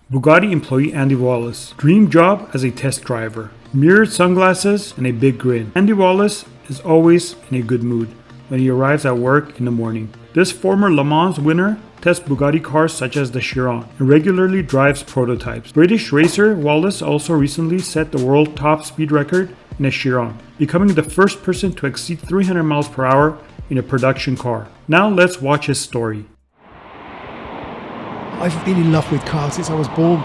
Bugatti employee Andy Wallace. Dream job as a test driver. Mirrored sunglasses and a big grin. Andy Wallace is always in a good mood when he arrives at work in the morning. This former Le Mans winner tests Bugatti cars such as the Chiron and regularly drives prototypes. British racer Wallace also recently set the world top speed record in a Chiron, becoming the first person to exceed 300 miles per hour in a production car. Now let's watch his story. I've been in love with cars since I was born.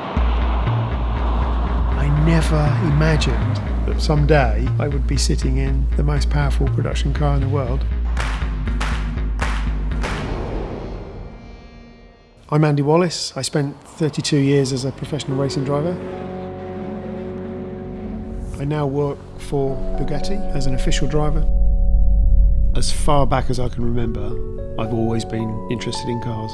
I never imagined that someday I would be sitting in the most powerful production car in the world. I'm Andy Wallace. I spent 32 years as a professional racing driver. I now work for Bugatti as an official driver. As far back as I can remember, I've always been interested in cars.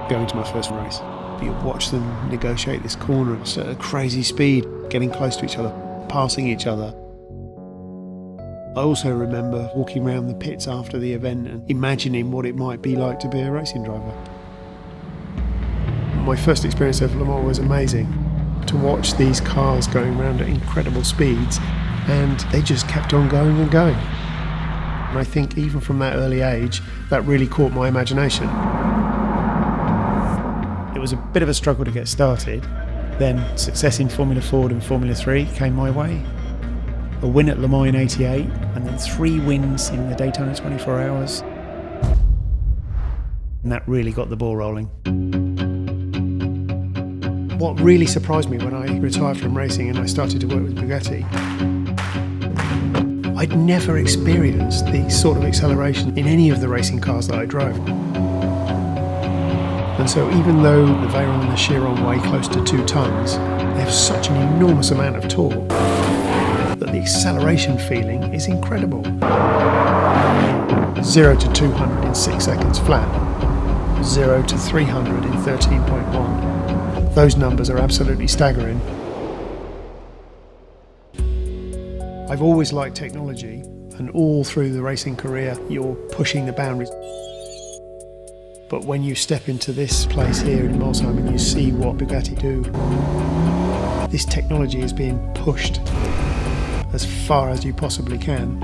Going to my first race, you watch them negotiate this corner at a crazy speed, getting close to each other, passing each other. I also remember walking around the pits after the event and imagining what it might be like to be a racing driver. My first experience of Le Mans was amazing. To watch these cars going around at incredible speeds, and they just kept on going and going. And I think even from that early age, that really caught my imagination. It was a bit of a struggle to get started. Then success in Formula Ford and Formula 3 came my way. A win at Le Mans in '88, and then 3 wins in the Daytona 24 Hours. And that really got the ball rolling. What really surprised me when I retired from racing and I started to work with Bugatti, I'd never experienced the sort of acceleration in any of the racing cars that I drove. And so even though the Veyron and the Chiron weigh close to 2 tons, they have such an enormous amount of torque that the acceleration feeling is incredible. 0 to 200 in 6 seconds flat, 0 to 300 in 13.1. Those numbers are absolutely staggering. I've always liked technology, and all through the racing career, you're pushing the boundaries. But when you step into this place here in Molsheim and you see what Bugatti do, this technology is being pushed as far as you possibly can.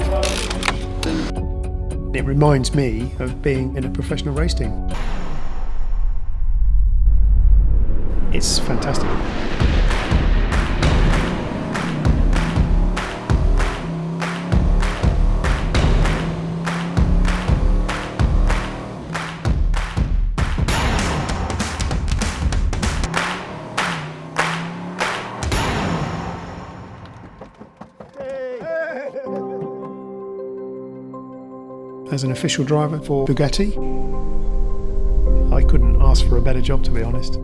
It reminds me of being in a professional race team. It's fantastic. As an official driver for Bugatti, I couldn't ask for a better job, to be honest.